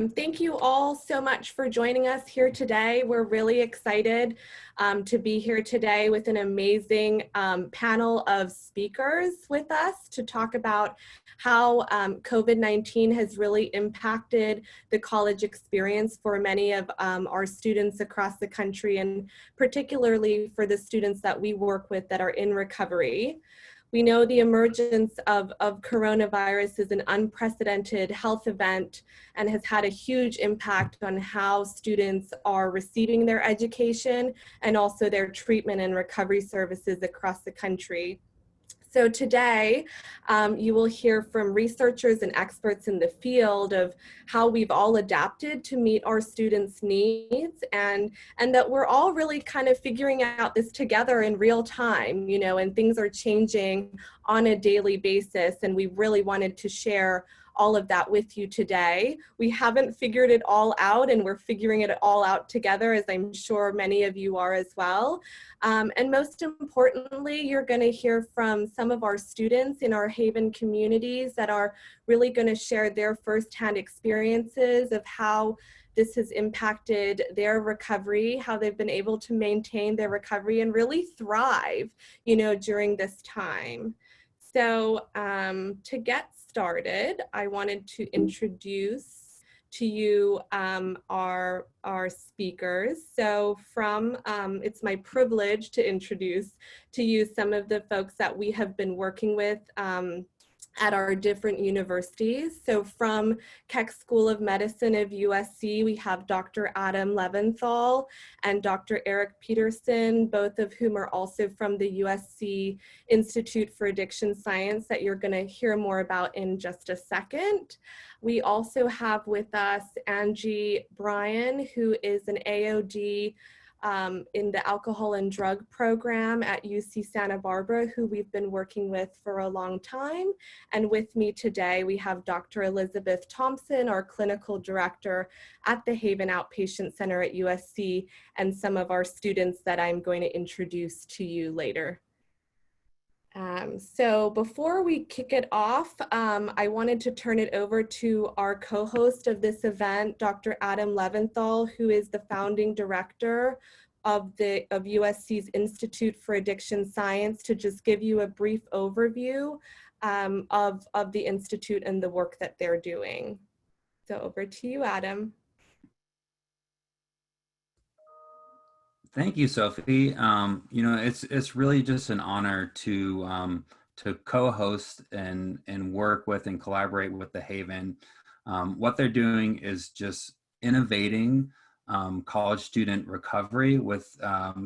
Thank you all so much for joining us here today. We're really excited to be here today with an amazing panel of speakers with us to talk about how COVID-19 has really impacted the college experience for many of our students across the country, and particularly for the students that we work with that are in recovery. We know the emergence of coronavirus is an unprecedented health event and has had a huge impact on how students are receiving their education and also their treatment and recovery services across the country. So today, you will hear from researchers and experts in the field of how we've all adapted to meet our students' needs, and that we're all really kind of figuring out this together in real time, you know, and things are changing on a daily basis, and we really wanted to share all of that with you today. We haven't figured it all out, and we're figuring it all out together, as I'm sure many of you are as well. And most importantly, you're going to hear from some of our students in our Haven communities that are really going to share their firsthand experiences of how this has impacted their recovery, how they've been able to maintain their recovery and really thrive, you know, during this time. So to get started, I wanted to introduce to you our speakers. So it's my privilege to introduce to you some of the folks that we have been working with at our different universities. So from Keck School of Medicine of USC, we have Dr. Adam Leventhal and Dr. Eric Peterson, both of whom are also from the USC Institute for Addiction Science that you're going to hear more about in just a second. We also have with us Angie Bryan, who is an AOD in the alcohol and drug program at UC Santa Barbara, who we've been working with for a long time. And with me today, we have Dr. Elizabeth Thompson, our clinical director at the Haven Outpatient Center at USC, and some of our students that I'm going to introduce to you later. So before we kick it off, I wanted to turn it over to our co-host of this event, Dr. Adam Leventhal, who is the founding director of USC's Institute for Addiction Science, to just give you a brief overview of the Institute and the work that they're doing. So over to you, Adam. Thank you, Sophie. You know, it's really just an honor to co-host and work with and collaborate with the Haven. What they're doing is just innovating college student recovery with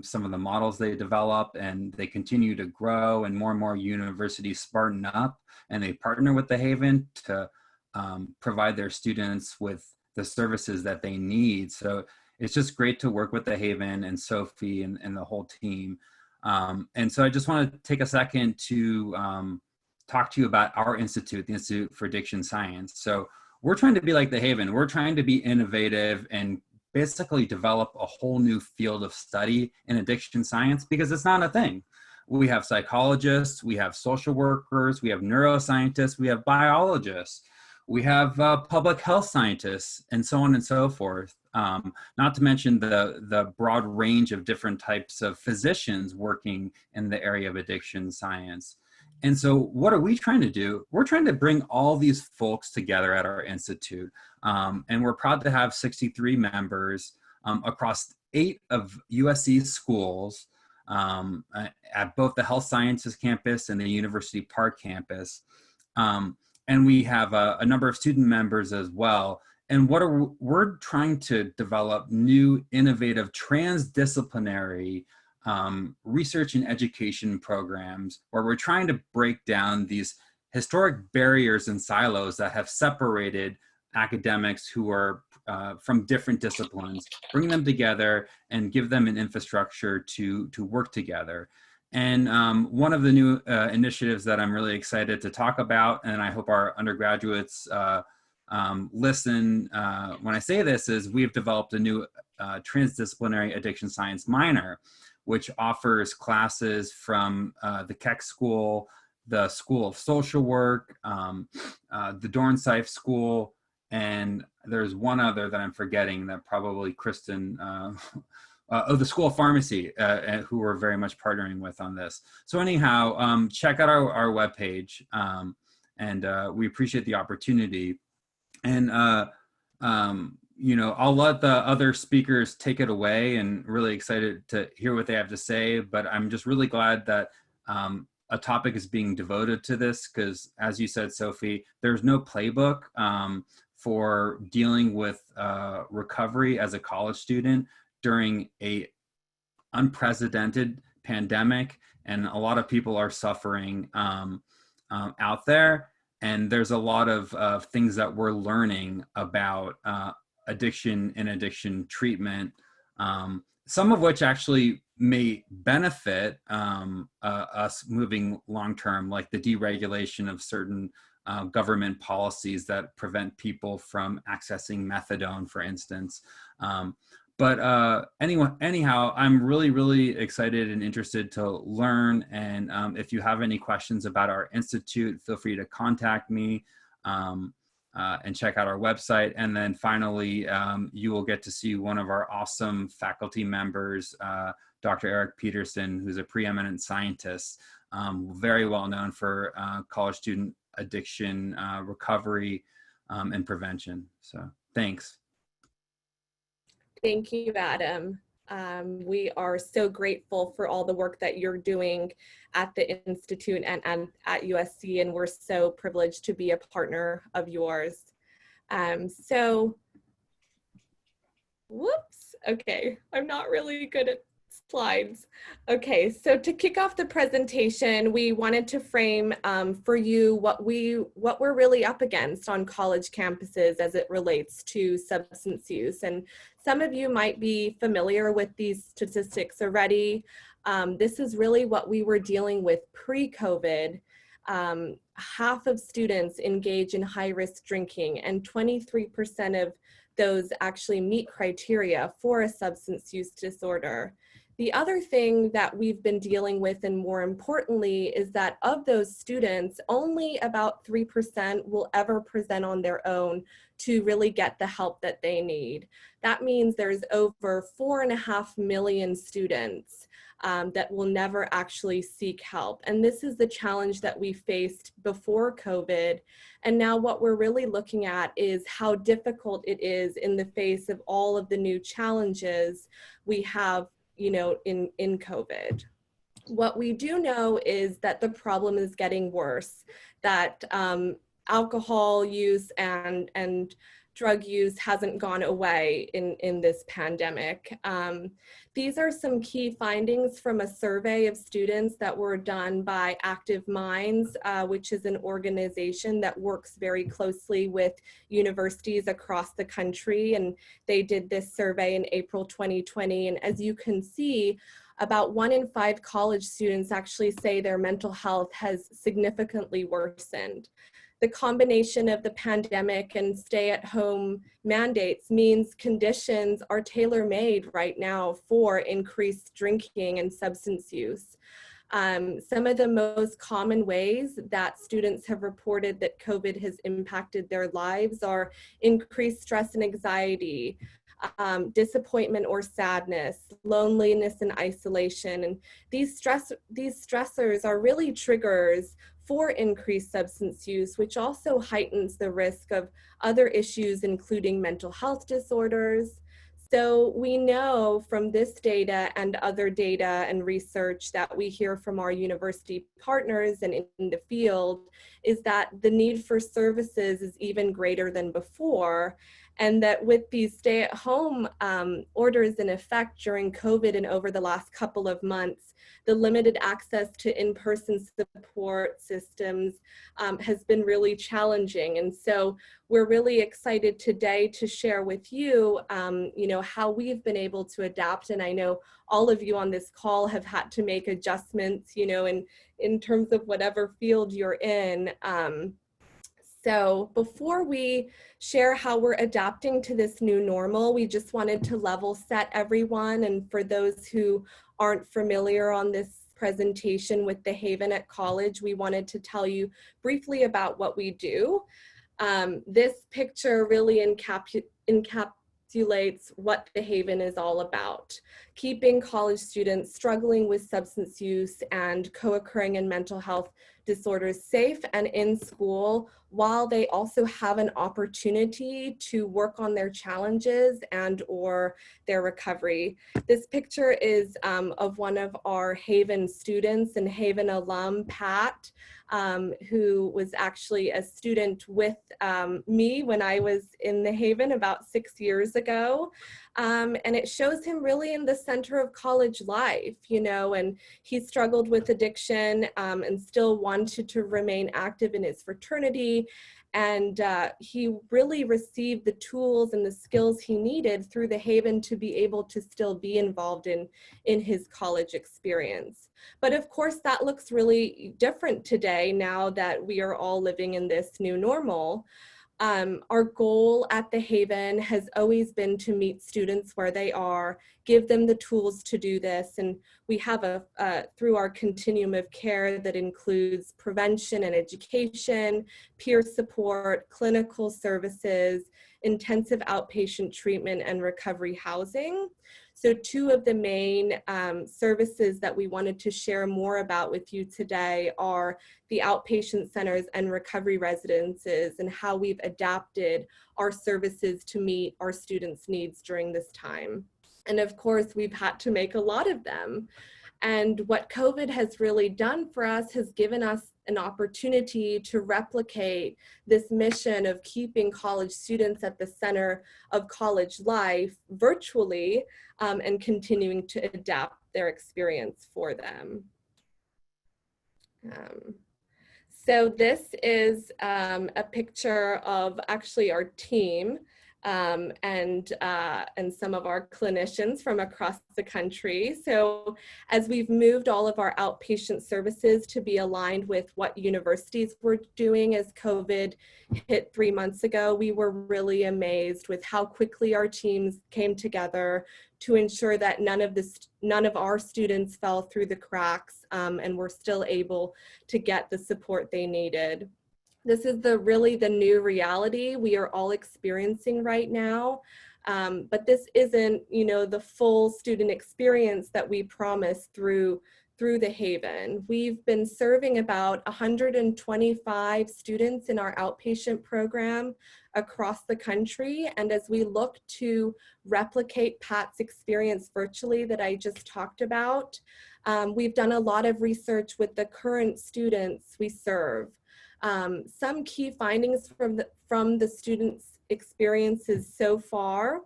some of the models they develop, and they continue to grow, and more universities spartan up, and they partner with the Haven to provide their students with the services that they need. So it's just great to work with the Haven and Sophie and the whole team. And so I just want to take a second to talk to you about our institute, the Institute for Addiction Science. So we're trying to be like the Haven. We're trying to be innovative and basically develop a whole new field of study in addiction science, because it's not a thing. We have psychologists, we have social workers, we have neuroscientists, we have biologists, we have public health scientists, and so on and so forth. Not to mention the broad range of different types of physicians working in the area of addiction science. And so what are we trying to do? We're trying to bring all these folks together at our institute. And we're proud to have 63 members across 8 of USC's schools at both the Health Sciences campus and the University Park campus. And we have a number of student members as well. And we're trying to develop new, innovative, transdisciplinary research and education programs, where we're trying to break down these historic barriers and silos that have separated academics who are from different disciplines, bring them together and give them an infrastructure to work together. And one of the new initiatives that I'm really excited to talk about, and I hope our undergraduates listen when I say this, is we've developed a new transdisciplinary addiction science minor, which offers classes from the Keck School, the School of Social Work, the Dornsife School, and there's one other that I'm forgetting that probably Kristen, the School of Pharmacy, who we're very much partnering with on this. So anyhow, check out our webpage, and we appreciate the opportunity. And I'll let the other speakers take it away, and really excited to hear what they have to say. But I'm just really glad that a topic is being devoted to this, because as you said, Sophie, there's no playbook for dealing with recovery as a college student during a unprecedented pandemic, and a lot of people are suffering out there. And there's a lot of things that we're learning about addiction and addiction treatment, some of which actually may benefit us moving long term, like the deregulation of certain government policies that prevent people from accessing methadone, for instance. Anyhow, I'm really, really excited and interested to learn. And if you have any questions about our institute, feel free to contact me and check out our website. And then finally, you will get to see one of our awesome faculty members, Dr. Eric Peterson, who's a preeminent scientist, very well known for college student addiction recovery and prevention. So thanks. Thank you, Adam. We are so grateful for all the work that you're doing at the Institute and at USC, and we're so privileged to be a partner of yours. Whoops, okay, I'm not really good at slides. Okay, so to kick off the presentation, we wanted to frame for you what we're really up against on college campuses as it relates to substance use. And some of you might be familiar with these statistics already. This is really what we were dealing with pre-COVID. Half of students engage in high-risk drinking, and 23% of those actually meet criteria for a substance use disorder. The other thing that we've been dealing with, and more importantly, is that of those students, only about 3% will ever present on their own to really get the help that they need. That means there's over 4.5 million students that will never actually seek help. And this is the challenge that we faced before COVID. And now what we're really looking at is how difficult it is in the face of all of the new challenges we have, you know, in COVID. What we do know is that the problem is getting worse, that alcohol use and drug use hasn't gone away in this pandemic. These are some key findings from a survey of students that were done by Active Minds, which is an organization that works very closely with universities across the country. And they did this survey in April 2020. And as you can see, about 1 in 5 college students actually say their mental health has significantly worsened. The combination of the pandemic and stay-at-home mandates means conditions are tailor-made right now for increased drinking and substance use. Some of the most common ways that students have reported that COVID has impacted their lives are increased stress and anxiety, disappointment or sadness, loneliness and isolation. And these stressors are really triggers for increased substance use, which also heightens the risk of other issues, including mental health disorders. So we know from this data and other data and research that we hear from our university partners and in the field is that the need for services is even greater than before. And that with these stay-at-home orders in effect during COVID and over the last couple of months, the limited access to in-person support systems has been really challenging. And so we're really excited today to share with you, you know, how we've been able to adapt. And I know all of you on this call have had to make adjustments, you know, in terms of whatever field you're in. So before we share how we're adapting to this new normal, we just wanted to level set everyone. And for those who aren't familiar on this presentation with the Haven at College, we wanted to tell you briefly about what we do. This picture really encapsulates what the Haven is all about: keeping college students struggling with substance use and co-occurring and mental health disorders safe and in school, while they also have an opportunity to work on their challenges and or their recovery. This picture is of one of our Haven students and Haven alum, Pat, who was actually a student with me when I was in the Haven about 6 years ago. And it shows him really in the center of college life, you know, and he struggled with addiction and still wanted to remain active in his fraternity. And he really received the tools and the skills he needed through the Haven to be able to still be involved in his college experience. But of course, that looks really different today now that we are all living in this new normal. Our goal at the Haven has always been to meet students where they are, give them the tools to do this. And we have through our continuum of care that includes prevention and education, peer support, clinical services, intensive outpatient treatment, and recovery housing. So two of the main services that we wanted to share more about with you today are the outpatient centers and recovery residences, and how we've adapted our services to meet our students' needs during this time. And of course, we've had to make a lot of them. And what COVID has really done for us has given us an opportunity to replicate this mission of keeping college students at the center of college life virtually, and continuing to adapt their experience for them. So this is a picture of actually our team and some of our clinicians from across the country. So as we've moved all of our outpatient services to be aligned with what universities were doing as COVID hit 3 months ago, we were really amazed with how quickly our teams came together to ensure that none of our students fell through the cracks and were still able to get the support they needed. This is really the new reality we are all experiencing right now. But this isn't, you know, the full student experience that we promised through the Haven. We've been serving about 125 students in our outpatient program across the country. And as we look to replicate Pat's experience virtually that I just talked about, we've done a lot of research with the current students we serve. Some key findings from the students' experiences so far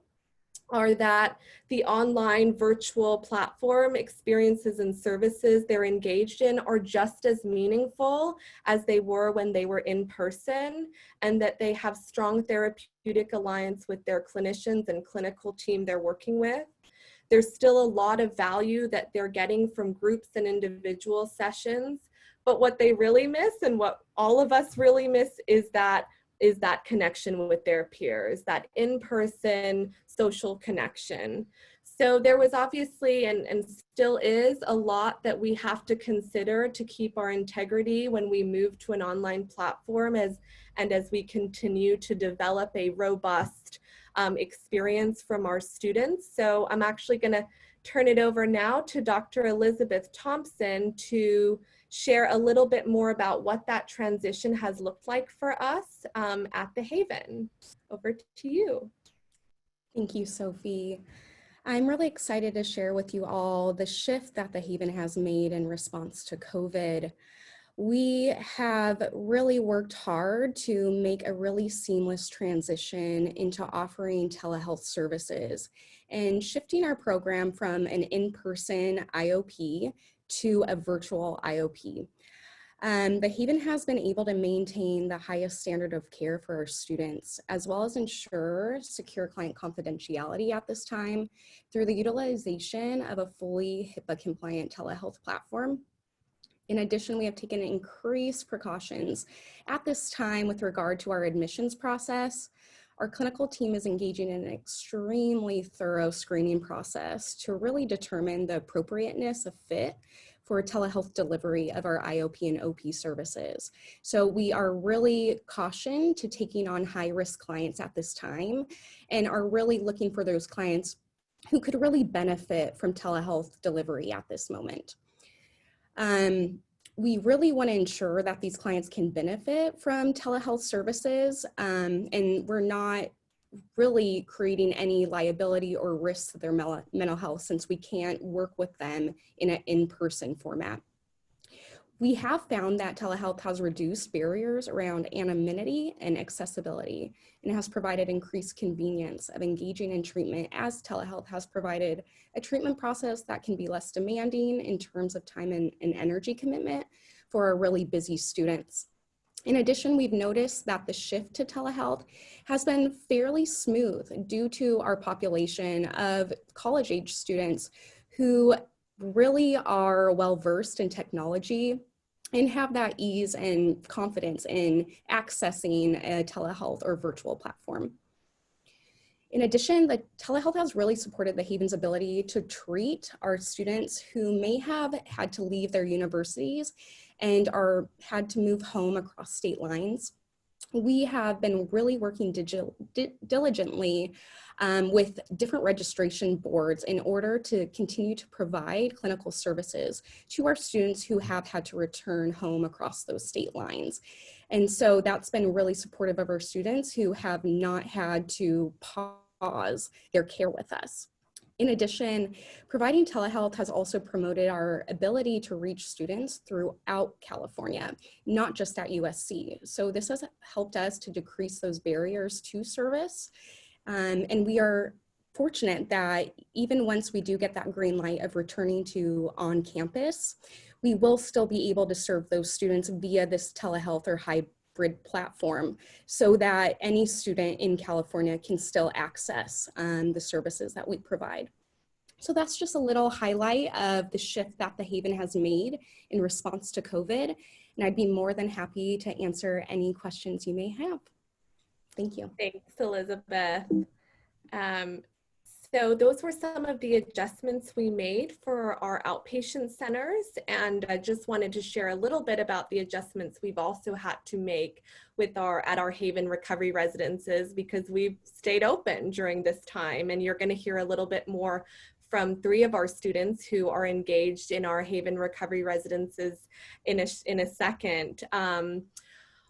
are that the online virtual platform experiences and services they're engaged in are just as meaningful as they were when they were in person, and that they have strong therapeutic alliance with their clinicians and clinical team they're working with. There's still a lot of value that they're getting from groups and individual sessions, but what they really miss, and what all of us really miss, is that connection with their peers, that in-person social connection. So there was obviously and still is a lot that we have to consider to keep our integrity when we move to an online platform as we continue to develop a robust experience from our students. So I'm actually going to turn it over now to Dr. Elizabeth Thompson to share a little bit more about what that transition has looked like for us at the Haven. Over to you. Thank you, Sophie. I'm really excited to share with you all the shift that the Haven has made in response to COVID. We have really worked hard to make a really seamless transition into offering telehealth services and shifting our program from an in-person IOP to a virtual IOP. The Haven has been able to maintain the highest standard of care for our students, as well as ensure secure client confidentiality at this time through the utilization of a fully HIPAA-compliant telehealth platform. In addition, we have taken increased precautions at this time with regard to our admissions process. Our clinical team is engaging in an extremely thorough screening process to really determine the appropriateness of fit for telehealth delivery of our IOP and OP services. So we are really cautioned to taking on high-risk clients at this time and are really looking for those clients who could really benefit from telehealth delivery at this moment. We really want to ensure that these clients can benefit from telehealth services, and we're not really creating any liability or risks to their mental health since we can't work with them in an in-person format. We have found that telehealth has reduced barriers around anonymity and accessibility and has provided increased convenience of engaging in treatment, as telehealth has provided a treatment process that can be less demanding in terms of time and energy commitment for our really busy students. In addition, we've noticed that the shift to telehealth has been fairly smooth due to our population of college-age students who really are well-versed in technology and have that ease and confidence in accessing a telehealth or virtual platform. In addition, the telehealth has really supported the Haven's ability to treat our students who may have had to leave their universities and had to move home across state lines. We have been really working diligently with different registration boards in order to continue to provide clinical services to our students who have had to return home across those state lines. And so that's been really supportive of our students who have not had to pause their care with us. In addition, providing telehealth has also promoted our ability to reach students throughout California, not just at USC. So this has helped us to decrease those barriers to service. And we are fortunate that even once we do get that green light of returning to on campus, we will still be able to serve those students via this telehealth or hybrid platform so that any student in California can still access the services that we provide. So that's just a little highlight of the shift that the Haven has made in response to COVID. And I'd be more than happy to answer any questions you may have. Thank you. Thanks, Elizabeth. So those were some of the adjustments we made for our outpatient centers, and I just wanted to share a little bit about the adjustments we've also had to make with at our Haven recovery residences, because we've stayed open during this time, and you're going to hear a little bit more from 3 of our students who are engaged in our Haven recovery residences in a second.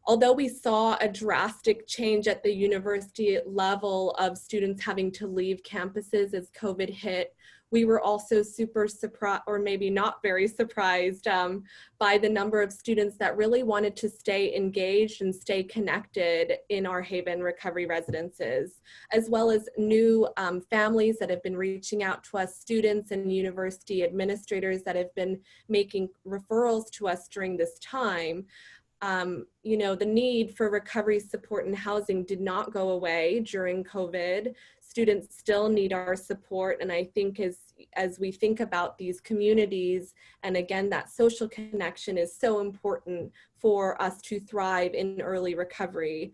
Although we saw a drastic change at the university level of students having to leave campuses as COVID hit, we were also super surprised, or maybe not very surprised, by the number of students that really wanted to stay engaged and stay connected in our Haven recovery residences, as well as new families that have been reaching out to us, students and university administrators that have been making referrals to us during this time. You know, the need for recovery support and housing did not go away during COVID. Students still need our support, and I think as we think about these communities, and again, that social connection is so important for us to thrive in early recovery.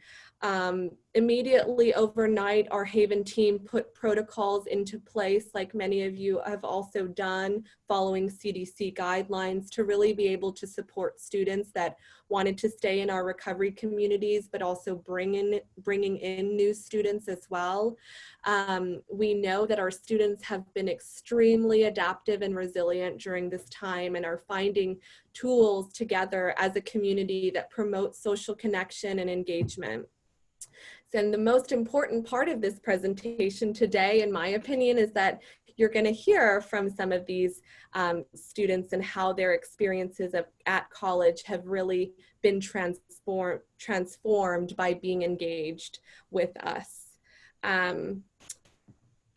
Immediately overnight, our Haven team put protocols into place, like many of you have also done, following CDC guidelines, to really be able to support students that wanted to stay in our recovery communities, but also bringing in new students as well. We know that our students have been extremely adaptive and resilient during this time and are finding tools together as a community that promotes social connection and engagement. And the most important part of this presentation today, in my opinion, is that you're going to hear from some of these students and how their experiences at college have really been transformed by being engaged with us.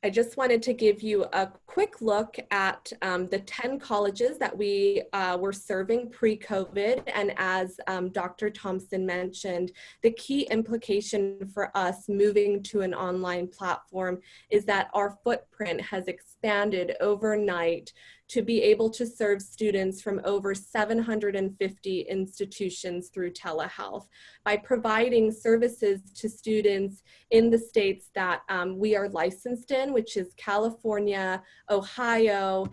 I just wanted to give you a quick look at the 10 colleges that we were serving pre-COVID. And as Dr. Thompson mentioned, the key implication for us moving to an online platform is that our footprint has expanded overnight to be able to serve students from over 750 institutions through telehealth by providing services to students in the states that we are licensed in, which is California, Ohio,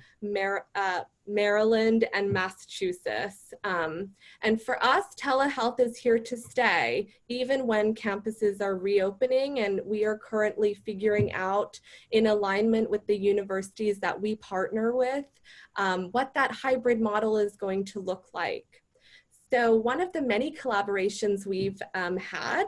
Maryland, and Massachusetts. And for us, telehealth is here to stay, even when campuses are reopening, and we are currently figuring out, in alignment with the universities that we partner with, what that hybrid model is going to look like. So one of the many collaborations we've had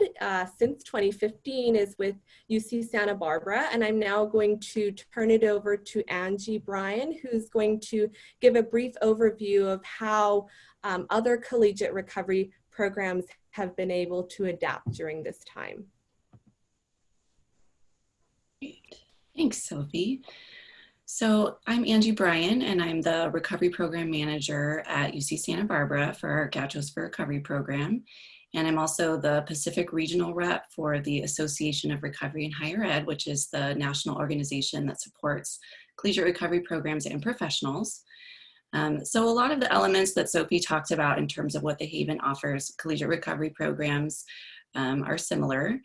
since 2015 is with UC Santa Barbara, and I'm now going to turn it over to Angie Bryan, who's going to give a brief overview of how other collegiate recovery programs have been able to adapt during this time. Great. Thanks, Sophie. So I'm Angie Bryan, and I'm the Recovery Program Manager at UC Santa Barbara for our Gauchos for Recovery program. And I'm also the Pacific Regional Rep for the Association of Recovery in Higher Ed, which is the national organization that supports collegiate recovery programs and professionals. So a lot of the elements that Sophie talked about in terms of what the Haven offers collegiate recovery programs are similar.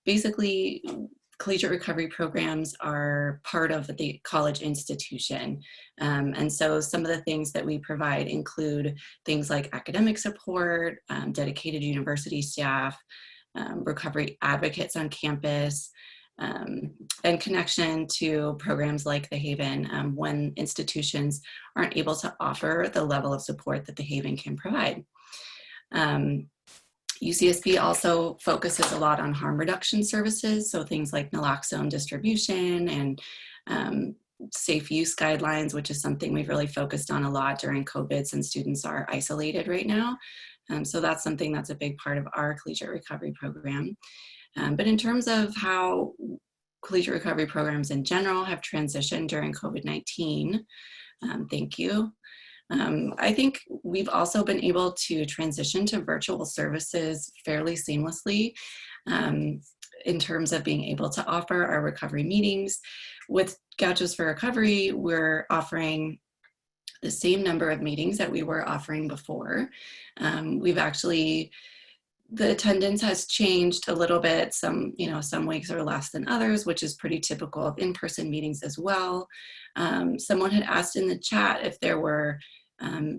Basically, collegiate recovery programs are part of the college institution. And so some of the things that we provide include things like academic support, dedicated university staff, recovery advocates on campus, and connection to programs like the Haven when institutions aren't able to offer the level of support that the Haven can provide. UCSB also focuses a lot on harm reduction services, so things like naloxone distribution and safe use guidelines, which is something we've really focused on a lot during COVID since students are isolated right now. So that's something that's a big part of our collegiate recovery program. But in terms of how collegiate recovery programs in general have transitioned during COVID-19, thank you. I think we've also been able to transition to virtual services fairly seamlessly in terms of being able to offer our recovery meetings. With Gauchos for Recovery, we're offering the same number of meetings that we were offering before. The attendance has changed a little bit. Some weeks are less than others, which is pretty typical of in-person meetings as well. Someone had asked in the chat if there were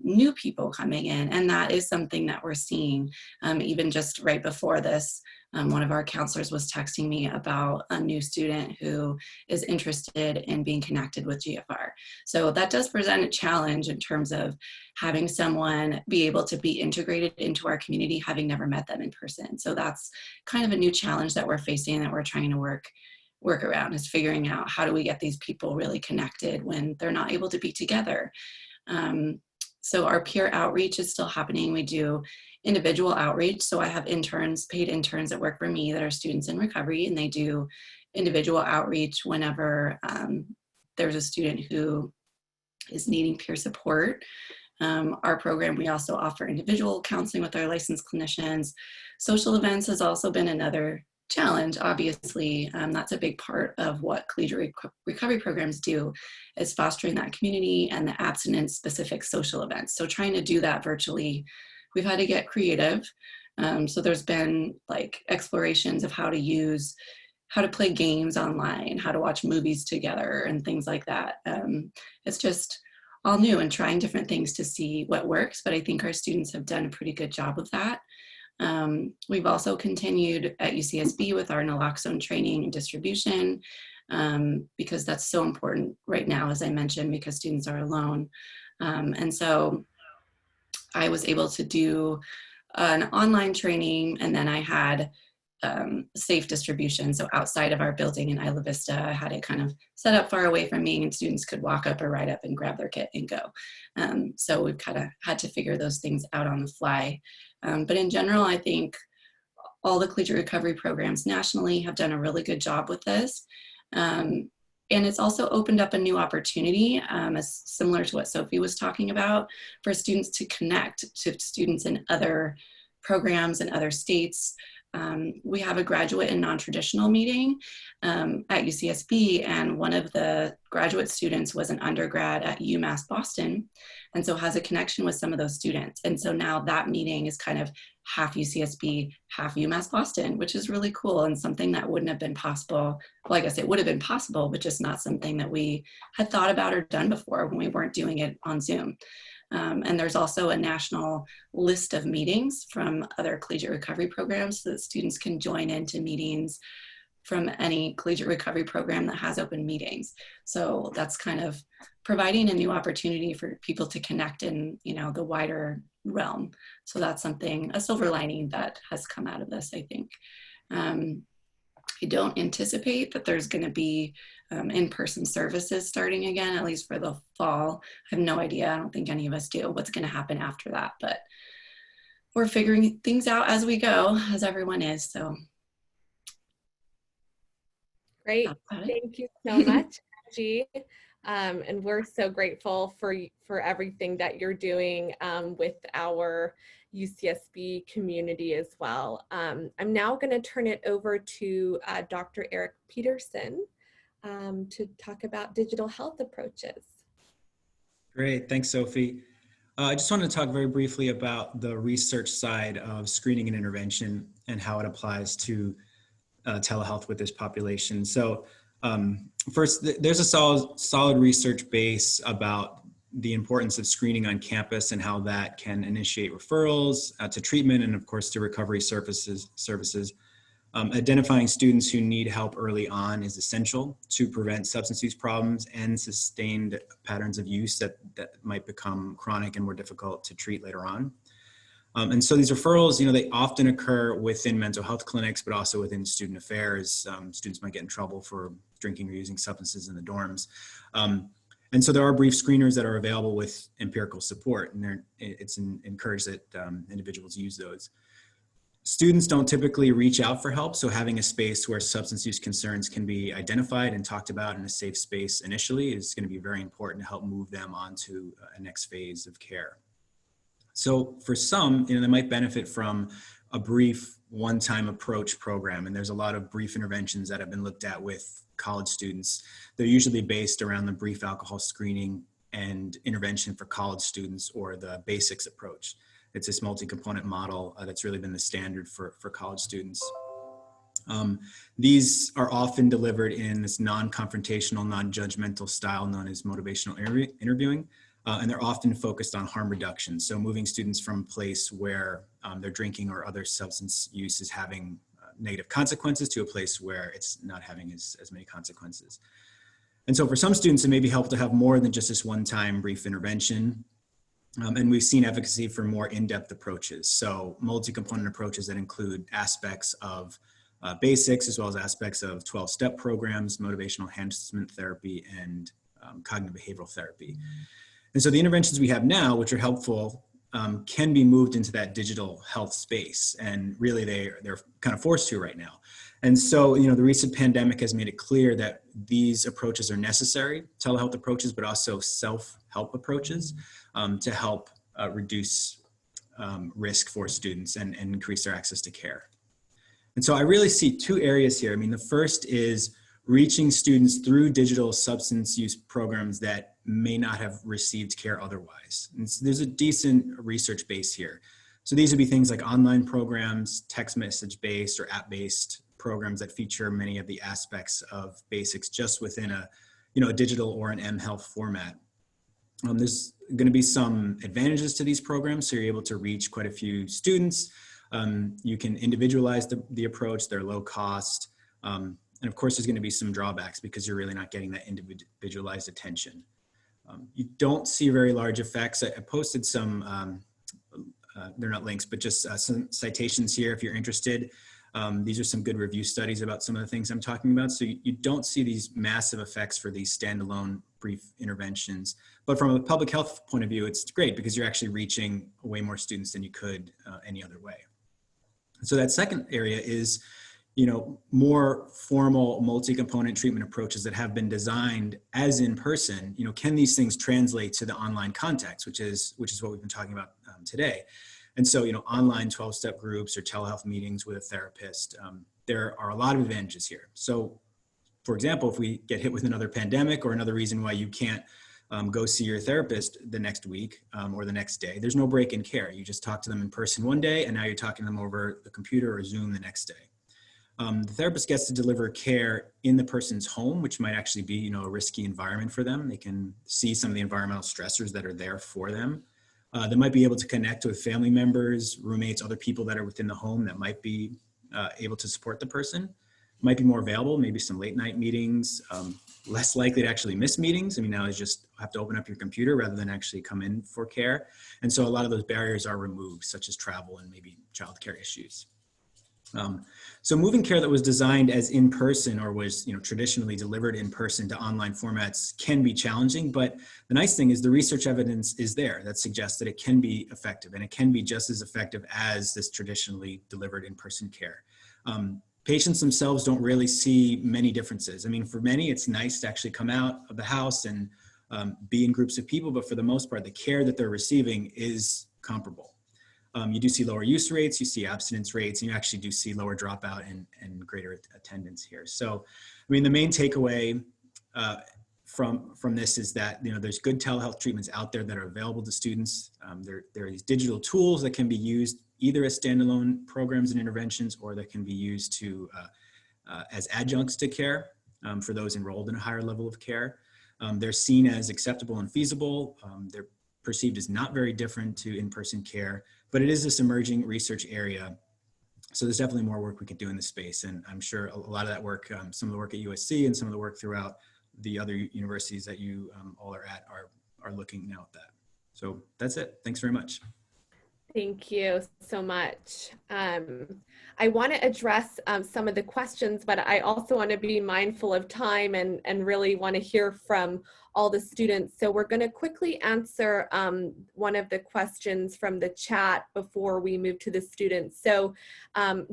new people coming in, and that is something that we're seeing. Even just right before this, one of our counselors was texting me about a new student who is interested in being connected with GFR. So that does present a challenge in terms of having someone be able to be integrated into our community, having never met them in person. So that's kind of a new challenge that we're facing, that we're trying to work around, is figuring out how do we get these people really connected when they're not able to be together. So our peer outreach is still happening. We do individual outreach. So I have interns, paid interns that work for me that are students in recovery, and they do individual outreach whenever there's a student who is needing peer support. Our program, we also offer individual counseling with our licensed clinicians. Social events has also been another challenge, obviously. That's a big part of what collegiate recovery programs do, is fostering that community and the abstinence-specific social events. So trying to do that virtually, we've had to get creative. So there's been like explorations of how to play games online, how to watch movies together and things like that. It's just all new and trying different things to see what works, but I think our students have done a pretty good job of that. We've also continued at UCSB with our naloxone training and distribution because that's so important right now, as I mentioned, because students are alone. And so I was able to do an online training, and then I had safe distribution. So outside of our building in Isla Vista, I had it kind of set up far away from me, and students could walk up or ride up and grab their kit and go. So we've kind of had to figure those things out on the fly. But in general, I think all the collegiate recovery programs nationally have done a really good job with this. And it's also opened up a new opportunity, as similar to what Sophie was talking about, for students to connect to students in other programs in other states. we have a graduate and non-traditional meeting at UCSB, and one of the graduate students was an undergrad at UMass Boston, and so has a connection with some of those students. And so now that meeting is kind of half UCSB, half UMass Boston, which is really cool and something that wouldn't have been possible. Well, I guess it would have been possible, but just not something that we had thought about or done before when we weren't doing it on Zoom. And there's also a national list of meetings from other collegiate recovery programs so that students can join into meetings from any collegiate recovery program that has open meetings. So that's kind of providing a new opportunity for people to connect in, you know, the wider realm. So that's something, a silver lining that has come out of this, I think. I don't anticipate that there's going to be in-person services starting again, at least for the fall. I have no idea. I don't think any of us do what's going to happen after that, but we're figuring things out as we go, as everyone is. So great. Thank you so much, Angie. And we're so grateful for everything that you're doing with our UCSB community as well. I'm now going to turn it over to Dr. Eric Peterson to talk about digital health approaches. Great, thanks, Sophie. I just wanted to talk very briefly about the research side of screening and intervention and how it applies to telehealth with this population. So first, there's a solid research base about the importance of screening on campus and how that can initiate referrals to treatment and of course to recovery services. Identifying students who need help early on is essential to prevent substance use problems and sustained patterns of use that might become chronic and more difficult to treat later on. And so these referrals, you know, they often occur within mental health clinics, but also within student affairs. Students might get in trouble for drinking or using substances in the dorms. And so there are brief screeners that are available with empirical support, and it's encouraged that individuals use those. Students don't typically reach out for help, so having a space where substance use concerns can be identified and talked about in a safe space initially is going to be very important to help move them on to a next phase of care. So for some, you know, they might benefit from a brief one-time approach program, and there's a lot of brief interventions that have been looked at with college students. They're usually based around the brief alcohol screening and intervention for college students, or the basics approach. It's this multi-component model that's really been the standard for college students. These are often delivered in this non-confrontational, non-judgmental style known as motivational interviewing, and they're often focused on harm reduction. So moving students from a place where their drinking or other substance use is having negative consequences to a place where it's not having as many consequences. And so for some students, it may be helpful to have more than just this one-time brief intervention. And we've seen efficacy for more in-depth approaches. So multi-component approaches that include aspects of basics, as well as aspects of 12-step programs, motivational enhancement therapy, and cognitive behavioral therapy. And so the interventions we have now, which are helpful, can be moved into that digital health space. And really they're kind of forced to right now. And so, you know, the recent pandemic has made it clear that these approaches are necessary, telehealth approaches, but also self-help approaches to help reduce risk for students and increase their access to care. And so I really see two areas here. I mean, the first is reaching students through digital substance use programs that may not have received care otherwise. And so there's a decent research base here. So these would be things like online programs, text message-based or app-based programs that feature many of the aspects of basics just within a digital or an mHealth format. There's going to be some advantages to these programs, so you're able to reach quite a few students. You can individualize the approach, they're low cost. And of course, there's going to be some drawbacks because you're really not getting that individualized attention. You don't see very large effects. I posted some, they're not links, but just some citations here if you're interested. These are some good review studies about some of the things I'm talking about. So you don't see these massive effects for these standalone brief interventions. But from a public health point of view, it's great because you're actually reaching way more students than you could any other way. So that second area is, you know, more formal multi-component treatment approaches that have been designed as in person. You know, can these things translate to the online context, which is what we've been talking about today. And so, online 12-step groups or telehealth meetings with a therapist, there are a lot of advantages here. So, for example, if we get hit with another pandemic or another reason why you can't go see your therapist the next week or the next day, there's no break in care. You just talk to them in person one day, and now you're talking to them over the computer or Zoom the next day. The therapist gets to deliver care in the person's home, which might actually be, a risky environment for them. They can see some of the environmental stressors that are there for them. They might be able to connect with family members, roommates, other people that are within the home that might be able to support the person. Might be more available, maybe some late night meetings, less likely to actually miss meetings. I mean, now you just have to open up your computer rather than actually come in for care. And so a lot of those barriers are removed, such as travel and maybe childcare issues. So moving care that was designed as in-person or was traditionally delivered in person to online formats can be challenging, but the nice thing is the research evidence is there that suggests that it can be effective, and it can be just as effective as this traditionally delivered in-person care. Patients themselves don't really see many differences. I mean, for many, it's nice to actually come out of the house and be in groups of people, but for the most part, the care that they're receiving is comparable. You do see lower use rates, you see abstinence rates, and you actually do see lower dropout and greater attendance here. So, I mean, the main takeaway from this is that, there's good telehealth treatments out there that are available to students. There are these digital tools that can be used either as standalone programs and interventions, or that can be used to as adjuncts to care for those enrolled in a higher level of care. They're seen as acceptable and feasible. They're perceived as not very different to in-person care, but it is this emerging research area. So there's definitely more work we could do in this space. And I'm sure a lot of that work, some of the work at USC and some of the work throughout the other universities that you all are at are looking now at that. So that's it. Thanks very much. Thank you so much. I want to address some of the questions, but I also want to be mindful of time and really want to hear from all the students. So we're going to quickly answer one of the questions from the chat before we move to the students. So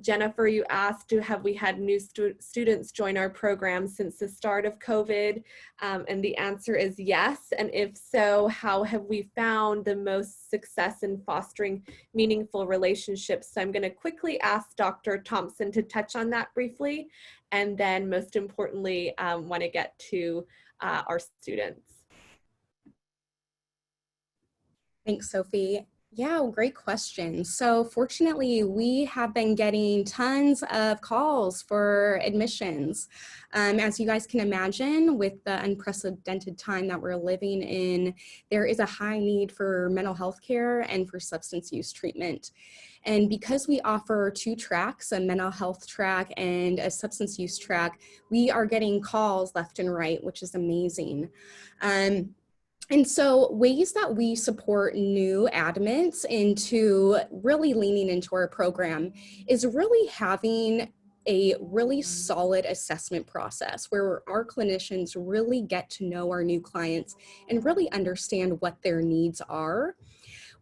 Jennifer, you asked, have we had new students join our program since the start of COVID? And the answer is yes. And if so, how have we found the most success in fostering meaningful relationships? So I'm going to quickly ask Dr. Thompson to touch on that briefly. And then most importantly, want to get to our students. Thanks, Sophie. Yeah, great question. So fortunately, we have been getting tons of calls for admissions. As you guys can imagine, with the unprecedented time that we're living in, there is a high need for mental health care and for substance use treatment. And because we offer 2 tracks, a mental health track and a substance use track, we are getting calls left and right, which is amazing. And so ways that we support new admits into really leaning into our program is really having a really solid assessment process where our clinicians really get to know our new clients and really understand what their needs are.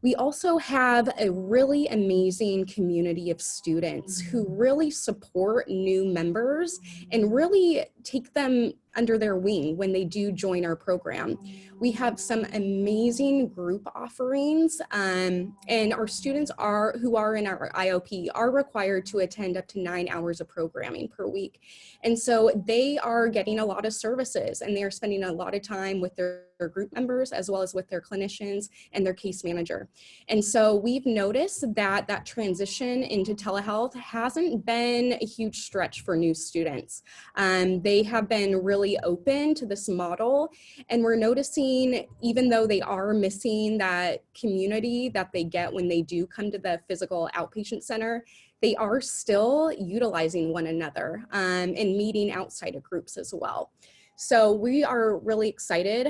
We also have a really amazing community of students who really support new members and really take them under their wing when they do join our program. We have some amazing group offerings, and our students who are in our IOP are required to attend up to 9 hours of programming per week. And so they are getting a lot of services, and they are spending a lot of time with their group members as well as with their clinicians and their case manager. And so we've noticed that that transition into telehealth hasn't been a huge stretch for new students. They have been really open to this model, and we're noticing, even though they are missing that community that they get when they do come to the physical outpatient center, they are still utilizing one another and meeting outside of groups as well. So we are really excited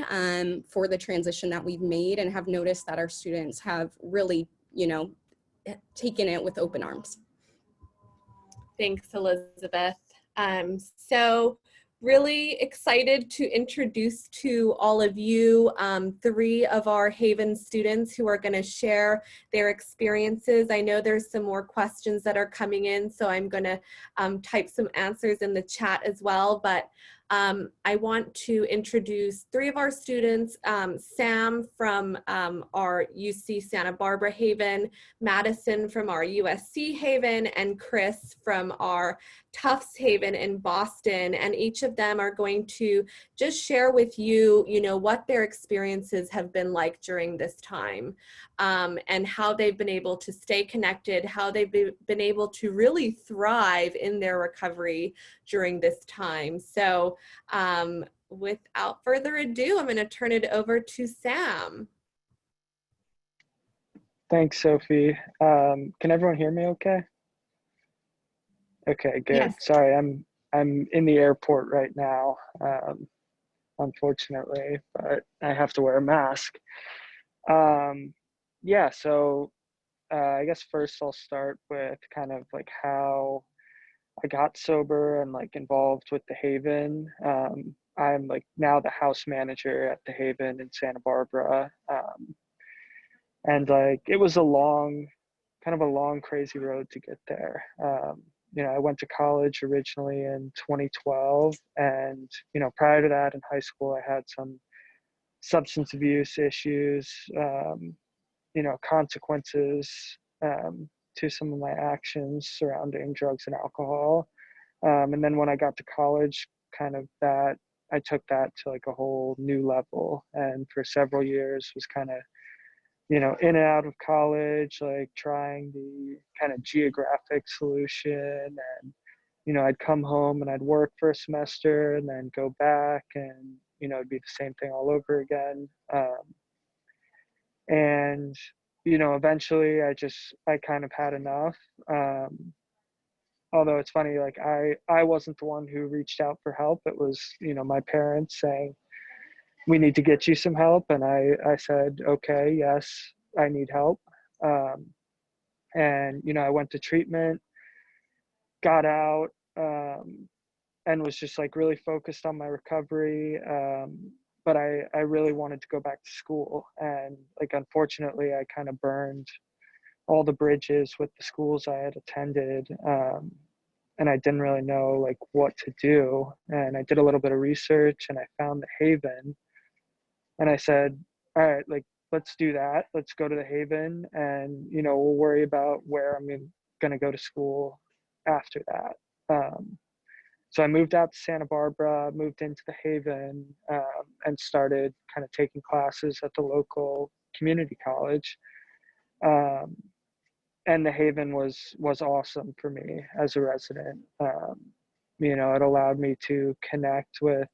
for the transition that we've made, and have noticed that our students have really, taken it with open arms. Thanks, Elizabeth. So really excited to introduce to all of you 3 of our Haven students who are going to share their experiences. I know there's some more questions that are coming in, so I'm going to type some answers in the chat as well. But I want to introduce three of our students, Sam from our UC Santa Barbara Haven, Madison from our USC Haven, and Chris from our Tufts Haven in Boston. And each of them are going to just share with you, what their experiences have been like during this time, and how they've been able to stay connected, how they've been able to really thrive in their recovery during this time. So without further ado, I'm going to turn it over to Sam. Thanks, Sophie. Can everyone hear me okay? Okay, good. Yes. Sorry, I'm in the airport right now, unfortunately, but I have to wear a mask. Yeah, so I guess first I'll start with kind of like how I got sober and like involved with the Haven. I'm like now the house manager at the Haven in Santa Barbara. And like it was kind of a long, crazy road to get there. I went to college originally in 2012, and prior to that in high school, I had some substance abuse issues, consequences to some of my actions surrounding drugs and alcohol. And then when I got to college, kind of that I took that to like a whole new level, and for several years was kind of in and out of college, like trying the kind of geographic solution. And I'd come home and I'd work for a semester and then go back, and it'd be the same thing all over again. And eventually I kind of had enough. Although it's funny, like I wasn't the one who reached out for help. It was my parents saying, we need to get you some help. And I said, okay, yes, I need help. And I went to treatment, got out, and was just like really focused on my recovery. But I really wanted to go back to school. And like, unfortunately, I kind of burned all the bridges with the schools I had attended. And I didn't really know like what to do. And I did a little bit of research and I found the Haven. And I said, all right, like, let's do that. Let's go to the Haven, and, we'll worry about where I'm going to go to school after that. So I moved out to Santa Barbara, moved into the Haven, and started kind of taking classes at the local community college. And the Haven was awesome for me as a resident. It allowed me to connect with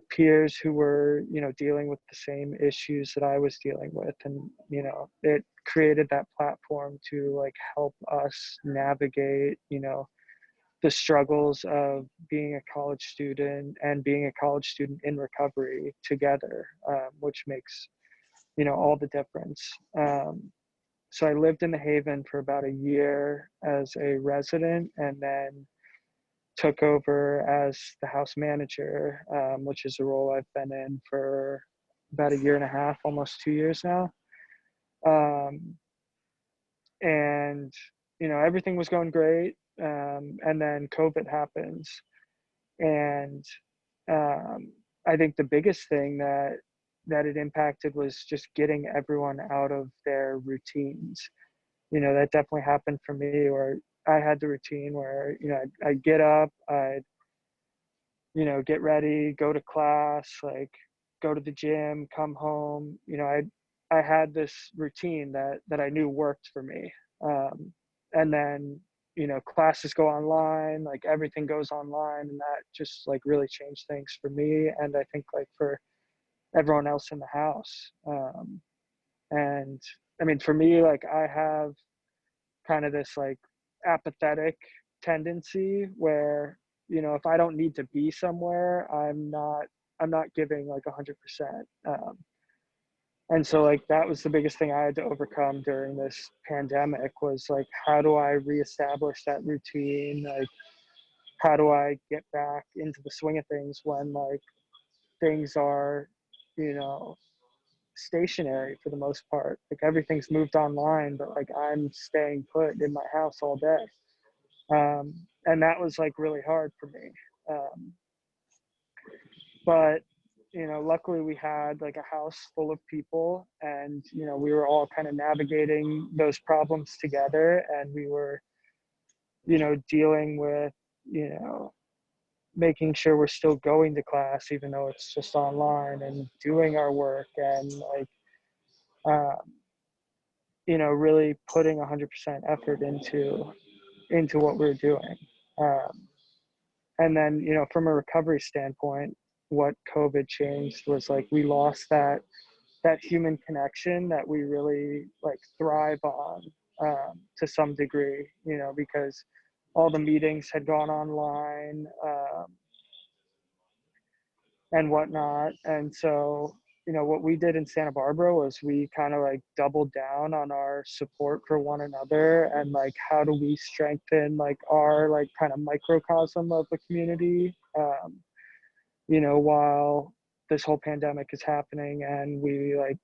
peers who were, dealing with the same issues that I was dealing with. And, it created that platform to like help us navigate, the struggles of being a college student and being a college student in recovery together, which makes, all the difference. So I lived in the Haven for about a year as a resident, and then took over as the house manager, which is a role I've been in for about a year and a half, almost 2 years now. And, everything was going great. And then COVID happens. And I think the biggest thing that it impacted was just getting everyone out of their routines. That definitely happened for me, where I had the routine where, I'd get up, I'd, get ready, go to class, like go to the gym, come home. I had this routine that I knew worked for me. And then, classes go online, like everything goes online, and that just like really changed things for me. And I think like for everyone else in the house. And I mean, for me, like I have kind of this like apathetic tendency where, if I don't need to be somewhere, I'm not giving like 100%. And so like that was the biggest thing I had to overcome during this pandemic, was like, how do I reestablish that routine? Like, how do I get back into the swing of things when like things are, stationary for the most part? Like everything's moved online, but like I'm staying put in my house all day. And that was like really hard for me. but luckily we had like a house full of people, and we were all kind of navigating those problems together, and we were dealing with making sure we're still going to class even though it's just online, and doing our work, and like um, really putting 100% effort into what we're doing. um, and then from a recovery standpoint, what COVID changed was like we lost that human connection that we really like thrive on, to some degree, because all the meetings had gone online, and whatnot. And so, what we did in Santa Barbara was we kind of like doubled down on our support for one another, and like how do we strengthen like our like kind of microcosm of the community, while this whole pandemic is happening and we like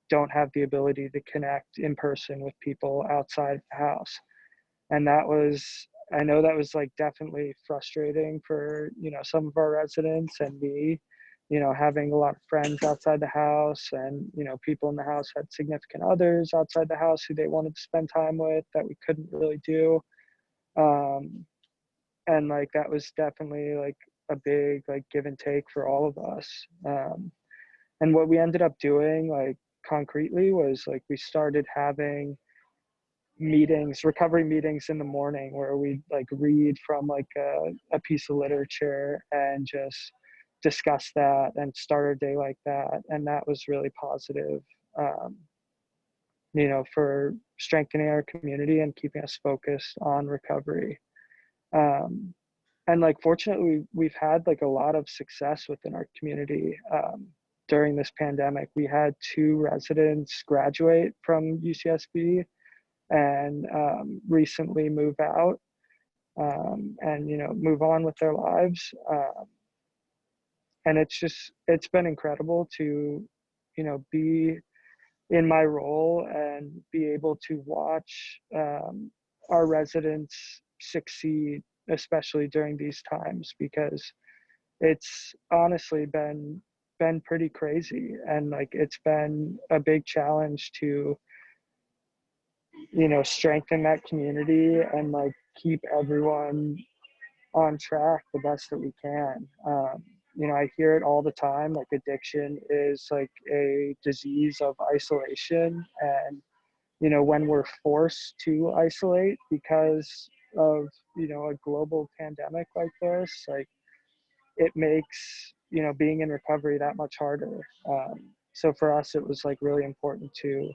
don't have the ability to connect in person with people outside the house. And I know that was like definitely frustrating for some of our residents, and me, having a lot of friends outside the house, and people in the house had significant others outside the house who they wanted to spend time with that we couldn't really do. And like that was definitely like a big like give and take for all of us. And what we ended up doing like concretely was like we started having recovery meetings in the morning, where we like read from like a piece of literature and just discuss that and start our day like that. And that was really positive, um, for strengthening our community and keeping us focused on recovery. um, and like fortunately we've had like a lot of success within our community. During this pandemic, we had 2 residents graduate from UCSB and recently move out, and move on with their lives. And it's been incredible to be in my role and be able to watch our residents succeed, especially during these times, because it's honestly been pretty crazy, and like it's been a big challenge to strengthen that community and like keep everyone on track the best that we can. I hear it all the time, like addiction is like a disease of isolation. And, when we're forced to isolate because of, a global pandemic like this, like it makes, being in recovery that much harder. So for us, it was like really important to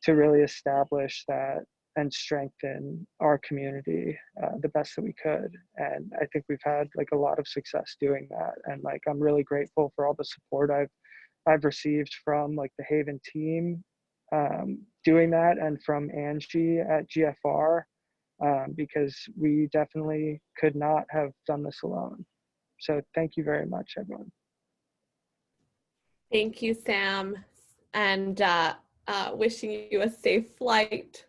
really establish that and strengthen our community the best that we could. And I think we've had like a lot of success doing that. And like I'm really grateful for all the support I've received from like the Haven team, doing that, and from Angie at GFR, because we definitely could not have done this alone. So thank you very much, everyone. Thank you, Sam, and wishing you a safe flight.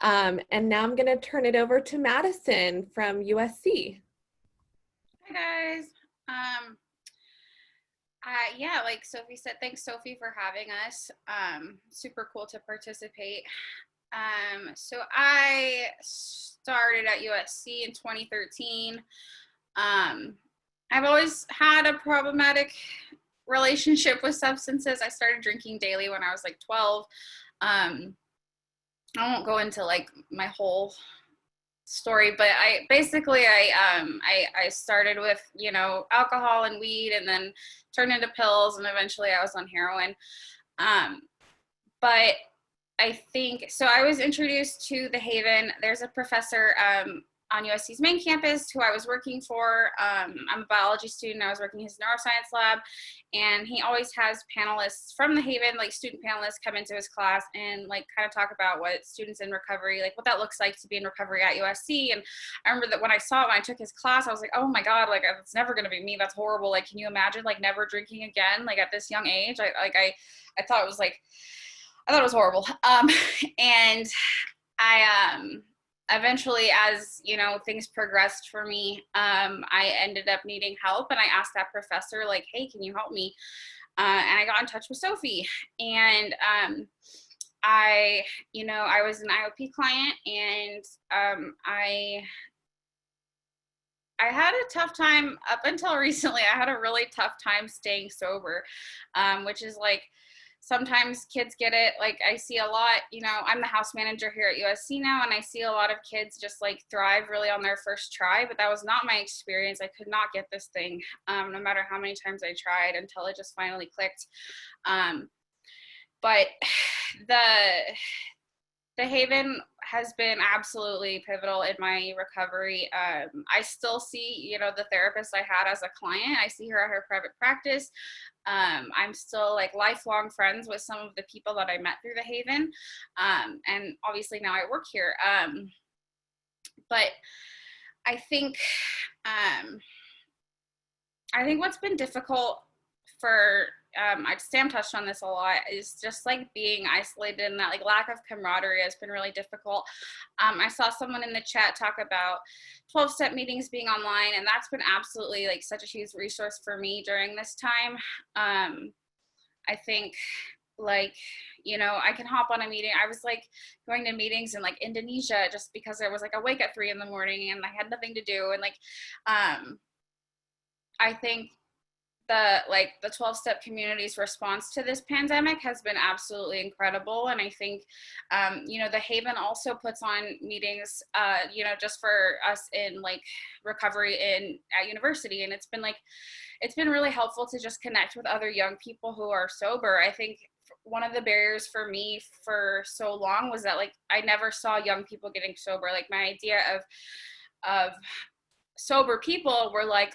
And now I'm going to turn it over to Madison from USC. Hi, guys. Yeah, like Sophie said, thanks, Sophie, for having us. Super cool to participate. So I started at USC in 2013. I've always had a problematic relationship with substances. I started drinking daily when I was like 12. I won't go into like my whole story, but I started with, alcohol and weed, and then turned into pills, and eventually I was on heroin. But I think, so I was introduced to the Haven. There's a professor on USC's main campus who I was working for. I'm a biology student. I was working in his neuroscience lab, and he always has panelists from the Haven, like student panelists, come into his class and like kind of talk about what students in recovery, like what that looks like to be in recovery at USC. And I remember that when I took his class, I was like, oh my God, like it's never going to be me. That's horrible. Like, can you imagine like never drinking again? Like at this young age, I thought it was like, I thought it was horrible. And eventually, as you know, things progressed for me, I ended up needing help, and I asked that professor, like, hey, can you help me? And I got in touch with Sophie, and I was an IOP client, and I had a tough time up until recently. I had a really tough time staying sober, which is like, sometimes kids get it. Like, I see a lot, I'm the house manager here at USC now, and I see a lot of kids just like thrive really on their first try, but that was not my experience. I could not get this thing, no matter how many times I tried, until it just finally clicked. But the Haven has been absolutely pivotal in my recovery. I still see, the therapist I had as a client. I see her at her private practice. I'm still like lifelong friends with some of the people that I met through the Haven. And obviously now I work here. But I think what's been difficult for, Sam touched on this a lot, is just like being isolated, and that like lack of camaraderie has been really difficult. I saw someone in the chat talk about 12-step meetings being online, and that's been absolutely like such a huge resource for me during this time. I think like, I can hop on a meeting. I was like going to meetings in like Indonesia just because I was like awake at 3 a.m. and I had nothing to do. And like, I think the 12-step community's response to this pandemic has been absolutely incredible. And I think, the Haven also puts on meetings, just for us in like recovery at university. And it's been really helpful to just connect with other young people who are sober. I think one of the barriers for me for so long was that like, I never saw young people getting sober. Like, my idea of sober people were like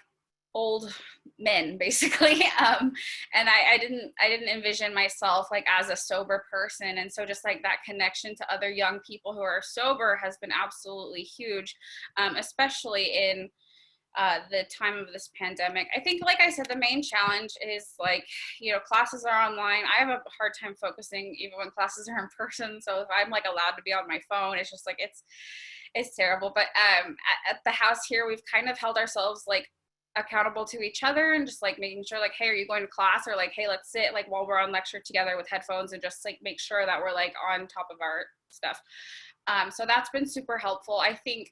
old men, basically. And I didn't envision myself like as a sober person. And so just like that connection to other young people who are sober has been absolutely huge, especially in the time of this pandemic. I think, like I said, the main challenge is like, classes are online. I have a hard time focusing even when classes are in person. So if I'm like allowed to be on my phone, it's just like, it's terrible. But at the house here, we've kind of held ourselves like accountable to each other, and just like making sure like, hey, are you going to class? Or like, hey, let's sit like while we're on lecture together with headphones, and just like make sure that we're like on top of our stuff. So that's been super helpful. I think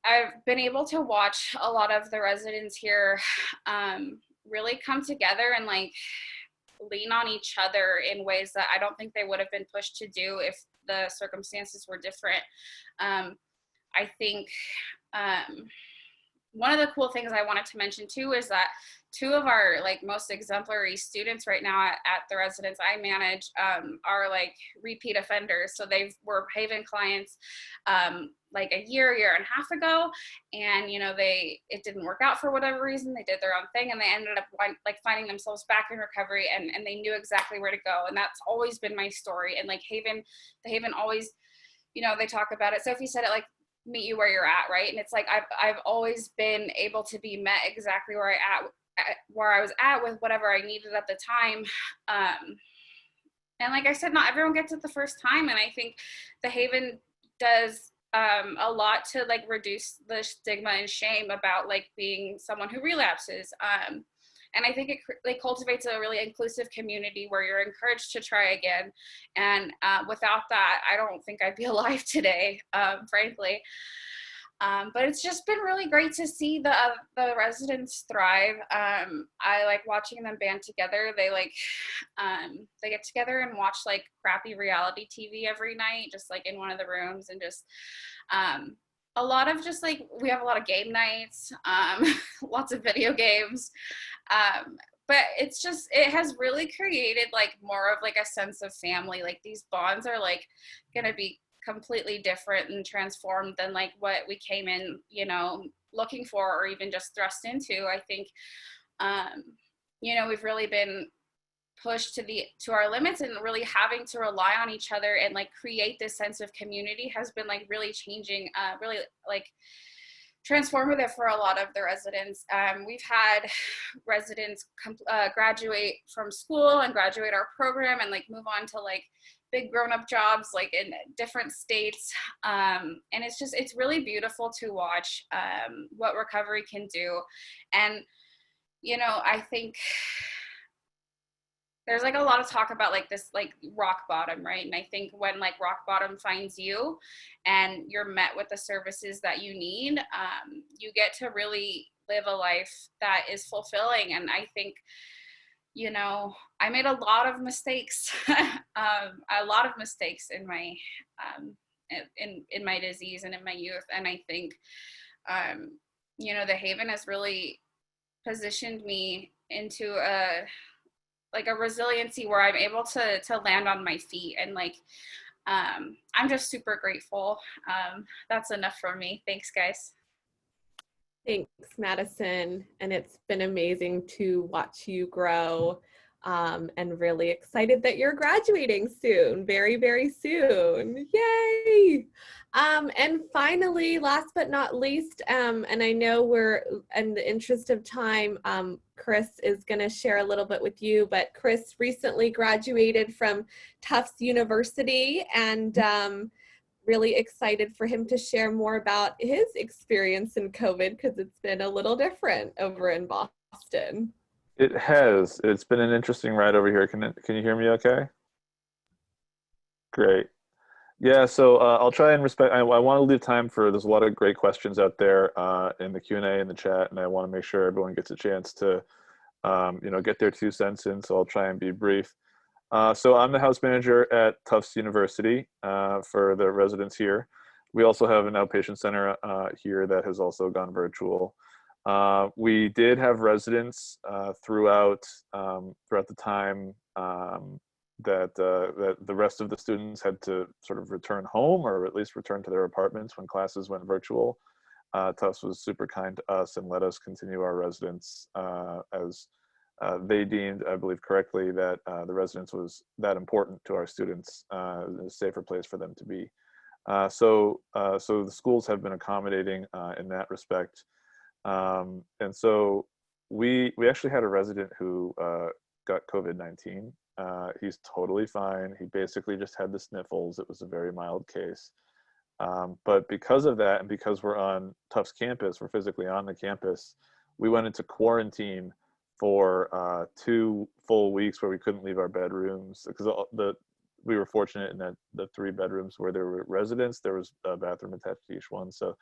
I've been able to watch a lot of the residents here really come together and like lean on each other in ways that I don't think they would have been pushed to do if the circumstances were different. I think one of the cool things I wanted to mention too is that 2 of our like most exemplary students right now at the residence I manage are like repeat offenders. So they were Haven clients like a year and a half ago, and it didn't work out for whatever reason. They did their own thing, and they ended up like finding themselves back in recovery, and they knew exactly where to go. And that's always been my story. And like the Haven always, they talk about it. Sophie said it, like, meet you where you're at, right? And it's like I've always been able to be met exactly where I was at with whatever I needed at the time. And like I said, not everyone gets it the first time, and I think the Haven does a lot to like reduce the stigma and shame about like being someone who relapses. And I think it like cultivates a really inclusive community where you're encouraged to try again. And without that, I don't think I'd be alive today, frankly. But it's just been really great to see the residents thrive. I like watching them band together. They like, they get together and watch like crappy reality TV every night, just like in one of the rooms, and just, a lot of just like, we have a lot of game nights, lots of video games. But it's just, it has really created like more of like a sense of family. Like these bonds are like gonna be completely different and transformed than like what we came in, looking for, or even just thrust into. I think, we've really been pushed to our limits, and really having to rely on each other and like create this sense of community has been like really changing, really like transformative for a lot of the residents. We've had residents graduate from school and graduate our program and like move on to like big grown-up jobs like in different states. And it's really beautiful to watch what recovery can do. And, you know, I think there's like a lot of talk about like this like rock bottom, right? And I think when like rock bottom finds you and you're met with the services that you need, you get to really live a life that is fulfilling. And I think, you know, I made a lot of mistakes, a lot of mistakes in my in my disease and in my youth. And I think, you know, the Haven has really positioned me into a resiliency where I'm able to land on my feet. And like, I'm just super grateful. That's enough for me. Thanks, guys. Thanks, Madison. And it's been amazing to watch you grow, and really excited that you're graduating soon, very, very soon. Yay! And finally, last but not least, and I know we're in the interest of time, Chris is going to share a little bit with you, but Chris recently graduated from Tufts University, and really excited for him to share more about his experience in COVID, because it's been a little different over in Boston. It has. It's been an interesting ride over here. Can you hear me okay? Great. Yeah, so I'll try and respect, I want to leave time for, there's a lot of great questions out there in the Q&A in the chat, and I want to make sure everyone gets a chance to, you know, get their 2 cents in, so I'll try and be brief. So I'm the house manager at Tufts University for the residents here. We also have an outpatient center here that has also gone virtual. We did have residents throughout the time that the rest of the students had to sort of return home, or at least return to their apartments when classes went virtual. Tufts was super kind to us and let us continue our residence as they deemed, I believe correctly, that the residence was that important to our students, a safer place for them to be. So the schools have been accommodating in that respect. And so we actually had a resident who got COVID-19. He's totally fine. He basically just had the sniffles. It was a very mild case. But because of that, and because we're on Tufts campus, we're physically on the campus, we went into quarantine for 2 full weeks where we couldn't leave our bedrooms, because we were fortunate in that the 3 bedrooms where there were residents, there was a bathroom attached to each one. So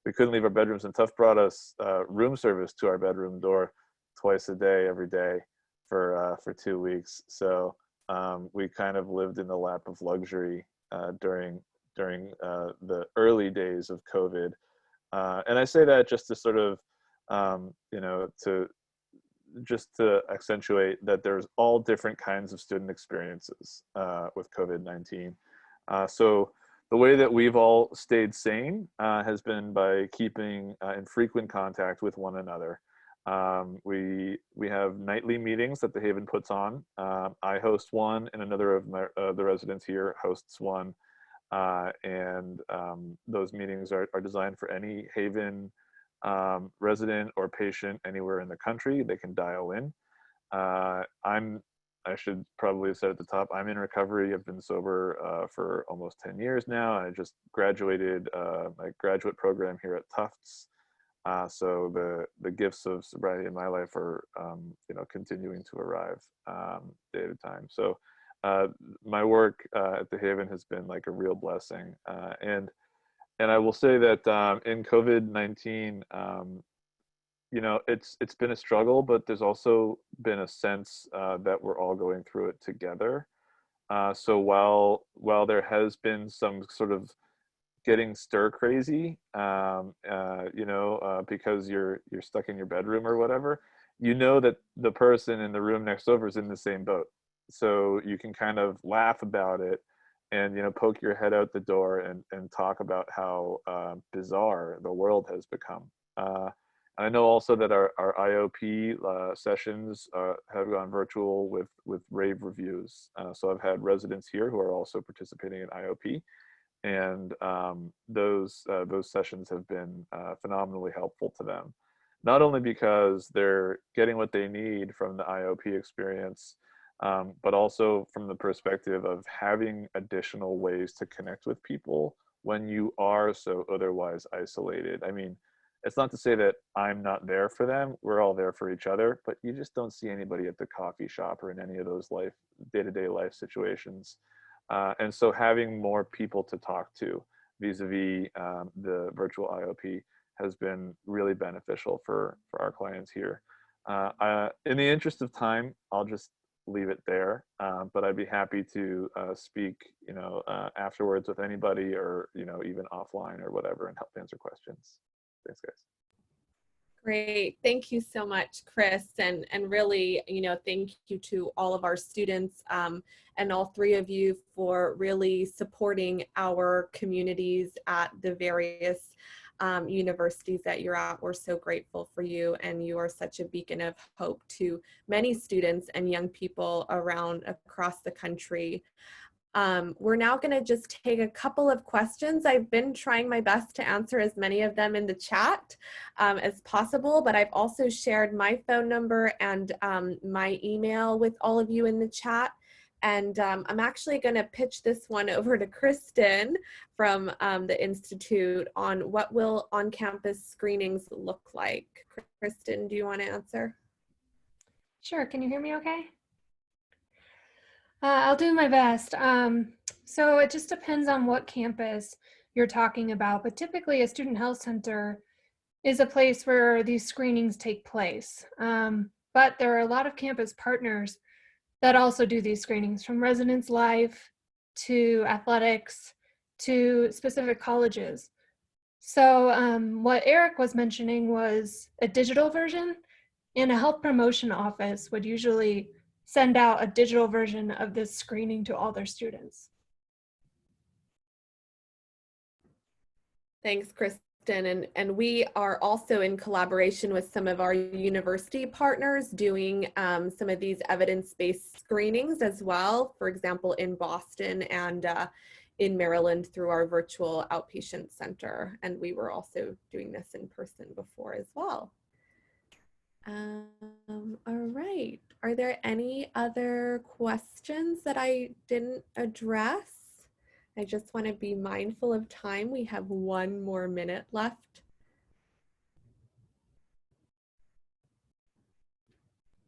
we couldn't leave our bedrooms, and Tufts brought us room service to our bedroom door twice a day, every day for 2 weeks. So we kind of lived in the lap of luxury during the early days of COVID. And I say that just to sort of, you know, to accentuate that there's all different kinds of student experiences with COVID-19. So the way that we've all stayed sane has been by keeping in frequent contact with one another. We have nightly meetings that the Haven puts on. I host one, and another of the residents here hosts one. And those meetings are designed for any Haven resident or patient anywhere in the country. They can dial in. I should probably have said at the top, I'm in recovery. I've been sober for almost 10 years now. I just graduated my graduate program here at Tufts. So the gifts of sobriety in my life are, you know, continuing to arrive day at a time. So my work at the Haven has been like a real blessing. And I will say that in COVID-19, you know, it's been a struggle, but there's also been a sense that we're all going through it together. So while there has been some sort of getting stir crazy, you know, because you're stuck in your bedroom or whatever, you know that the person in the room next over is in the same boat. So you can kind of laugh about it and, you know, poke your head out the door and talk about how bizarre the world has become. I know also that our IOP sessions have gone virtual with rave reviews. So I've had residents here who are also participating in IOP, And those sessions have been phenomenally helpful to them, not only because they're getting what they need from the IOP experience, but also from the perspective of having additional ways to connect with people when you are so otherwise isolated. I mean, it's not to say that I'm not there for them. We're all there for each other, but you just don't see anybody at the coffee shop or in any of those day-to-day life situations. And so having more people to talk to vis-a-vis the virtual IOP has been really beneficial for our clients here. In the interest of time, I'll just leave it there, but I'd be happy to speak, afterwards with anybody, or, even offline or whatever, and help answer questions. Thanks, guys. Great. Thank you so much, Chris. And really, thank you to all of our students and all three of you for really supporting our communities at the various universities that you're at. We're so grateful for you, and you are such a beacon of hope to many students and young people across the country. We're now going to just take a couple of questions. I've been trying my best to answer as many of them in the chat as possible, but I've also shared my phone number and my email with all of you in the chat. And I'm actually going to pitch this one over to Kristen from the Institute on what will on-campus screenings look like. Kristen, do you want to answer? Sure. Can you hear me okay? I'll do my best. So it just depends on what campus you're talking about, but typically a student health center is a place where these screenings take place. But there are a lot of campus partners that also do these screenings, from residence life to athletics to specific colleges. So what Eric was mentioning was a digital version, and a health promotion office would usually send out a digital version of this screening to all their students. Thanks, Kristen. And we are also in collaboration with some of our university partners doing some of these evidence-based screenings as well, for example, in Boston and in Maryland through our virtual outpatient center. And we were also doing this in person before as well. All right. Are there any other questions that I didn't address? I just want to be mindful of time. We have 1 more minute left.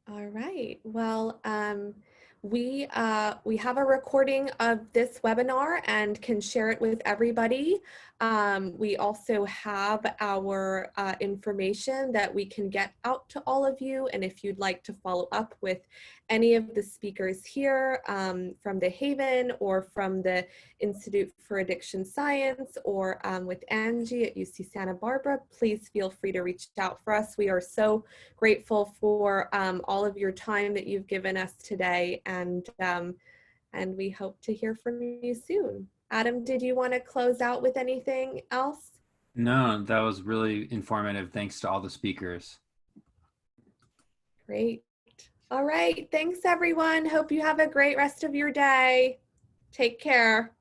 All right. Well, we have a recording of this webinar and can share it with everybody. We also have our information that we can get out to all of you. And if you'd like to follow up with any of the speakers here from the Haven or from the Institute for Addiction Science or with Angie at UC Santa Barbara, please feel free to reach out for us. We are so grateful for all of your time that you've given us today, and we hope to hear from you soon. Adam, did you want to close out with anything else? No, that was really informative. Thanks to all the speakers. Great. All right. Thanks, everyone. Hope you have a great rest of your day. Take care.